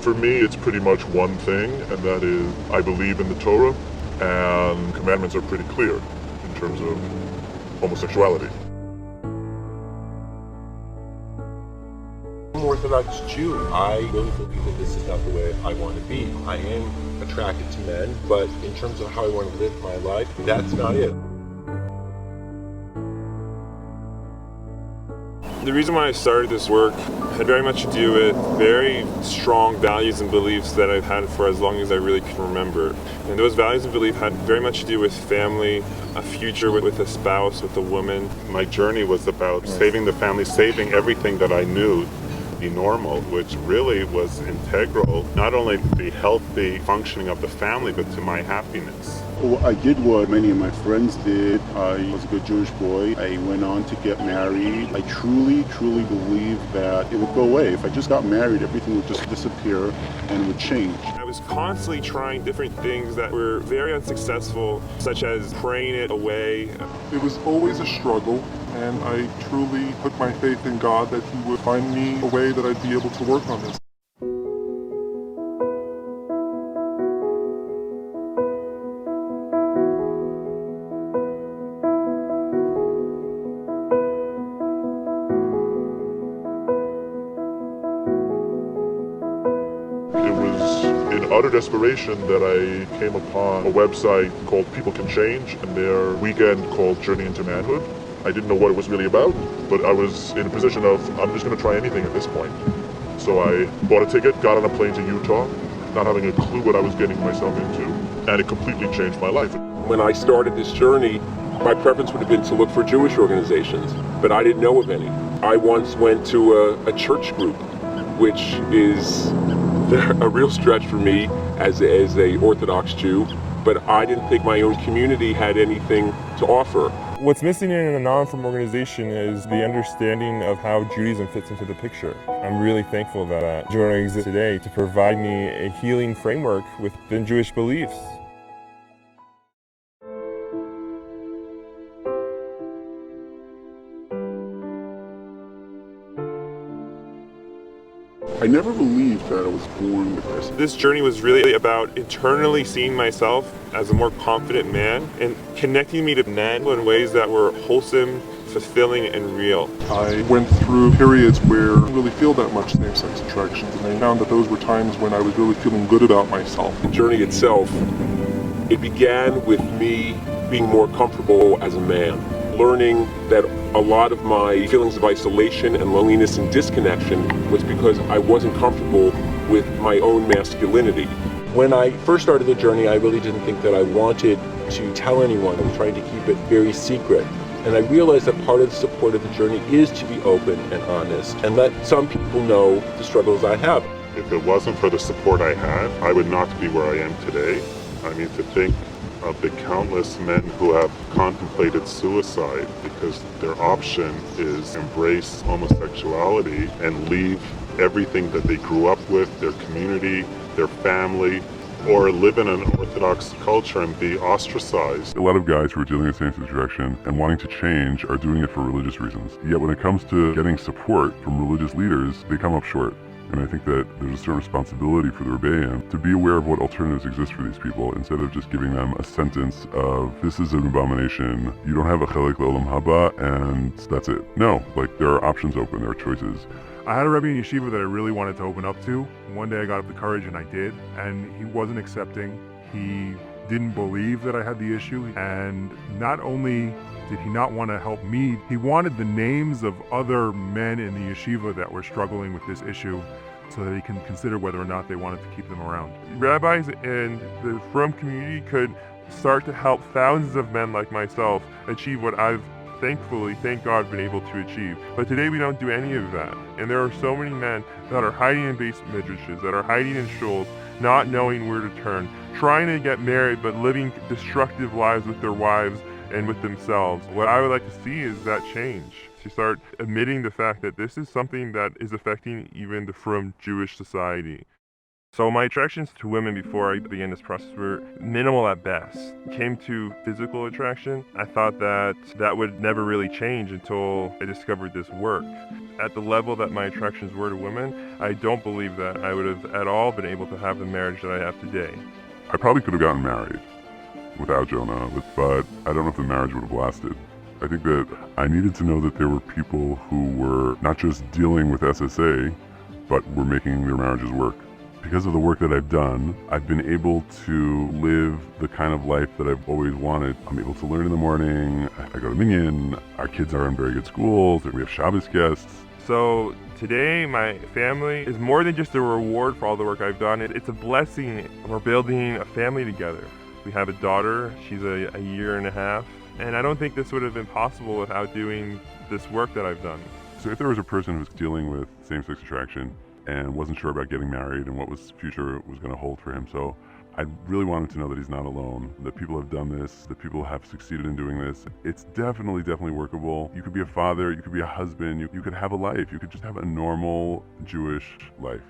For me, it's pretty much one thing, and that is I believe in the Torah, and commandments are pretty clear in terms of homosexuality. I'm an Orthodox Jew. I really believe that this is not the way I want to be. I am attracted to men, but in terms of how I want to live my life, that's not it. The reason why I started this work had very much to do with very strong values and beliefs that I've had for as long as I really can remember. And those values and beliefs had very much to do with family, a future with a spouse, with a woman. My journey was about saving the family, saving everything that I knew to be normal, which really was integral, not only to the healthy functioning of the family, but to my happiness. Well, I did what many of my friends did. I was a good Jewish boy. I went on to get married. I truly believed that it would go away. If I just got married, everything would just disappear and would change. I was constantly trying different things that were very unsuccessful, such as praying it away. It was always a struggle, and I truly put my faith in God that He would find me a way that I'd be able to work on this. It was in utter desperation that I came upon a website called People Can Change and their weekend called Journey into Manhood. I didn't know what it was really about, but I was in a position of, I'm just going to try anything at this point. So I bought a ticket, got on a plane to Utah, not having a clue what I was getting myself into, and it completely changed my life. When I started this journey, my preference would have been to look for Jewish organizations, but I didn't know of any. I once went to a church group, which is a real stretch for me as a Orthodox Jew, but I didn't think my own community had anything to offer. What's missing in a non-frum organization is the understanding of how Judaism fits into the picture. I'm really thankful that Jonah exists today to provide me a healing framework within Jewish beliefs. I never believed that I was born with this. This journey was really about internally seeing myself as a more confident man and connecting me to men in ways that were wholesome, fulfilling, and real. I went through periods where I didn't really feel that much same-sex attraction, and I found that those were times when I was really feeling good about myself. The journey itself, it began with me being more comfortable as a man, learning that a lot of my feelings of isolation and loneliness and disconnection was because I wasn't comfortable with my own masculinity. When I first started the journey, I really didn't think that I wanted to tell anyone. I was trying to keep it very secret. And I realized that part of the support of the journey is to be open and honest and let some people know the struggles I have. If it wasn't for the support I had, I would not be where I am today. I mean, to think of the countless men who have contemplated suicide because their option is embrace homosexuality and leave everything that they grew up with, their community, their family, or live in an Orthodox culture and be ostracized. A lot of guys who are dealing with same-sex attraction and wanting to change are doing it for religious reasons. Yet when it comes to getting support from religious leaders, they come up short. And I think that there's a certain responsibility for the rebellion to be aware of what alternatives exist for these people instead of just giving them a sentence of, this is an abomination, you don't have a chelik le'olam haba, and that's it. No, like there are options open, there are choices. I had a Rebbe in yeshiva that I really wanted to open up to. One day I got up the courage and I did, and he wasn't accepting. He didn't believe that I had the issue, and not only did he not want to help me, he wanted the names of other men in the yeshiva that were struggling with this issue so that he can consider whether or not they wanted to keep them around. Rabbis and the frum community could start to help thousands of men like myself achieve what I've thankfully, thank God, been able to achieve. But today we don't do any of that. And there are so many men that are hiding in base midrashes, that are hiding in shuls, not knowing where to turn, trying to get married but living destructive lives with their wives and with themselves. What I would like to see is that change, to start admitting the fact that this is something that is affecting even the frum Jewish society. So my attractions to women before I began this process were minimal at best. It came to physical attraction, I thought that would never really change until I discovered this work. At the level that my attractions were to women, I don't believe that I would have at all been able to have the marriage that I have today. I probably could have gotten married without Jonah, but I don't know if the marriage would have lasted. I think that I needed to know that there were people who were not just dealing with SSA, but were making their marriages work. Because of the work that I've done, I've been able to live the kind of life that I've always wanted. I'm able to learn in the morning, I go to Minyan, our kids are in very good schools, we have Shabbos guests. So today, my family is more than just a reward for all the work I've done. It's a blessing. We're building a family together. We have a daughter, she's a year and a half, and I don't think this would have been possible without doing this work that I've done. So if there was a person who was dealing with same-sex attraction and wasn't sure about getting married and what was future was going to hold for him, so I really want him to know that he's not alone, that people have done this, that people have succeeded in doing this. It's definitely workable. You could be a father, you could be a husband, you could have a life, you could just have a normal Jewish life.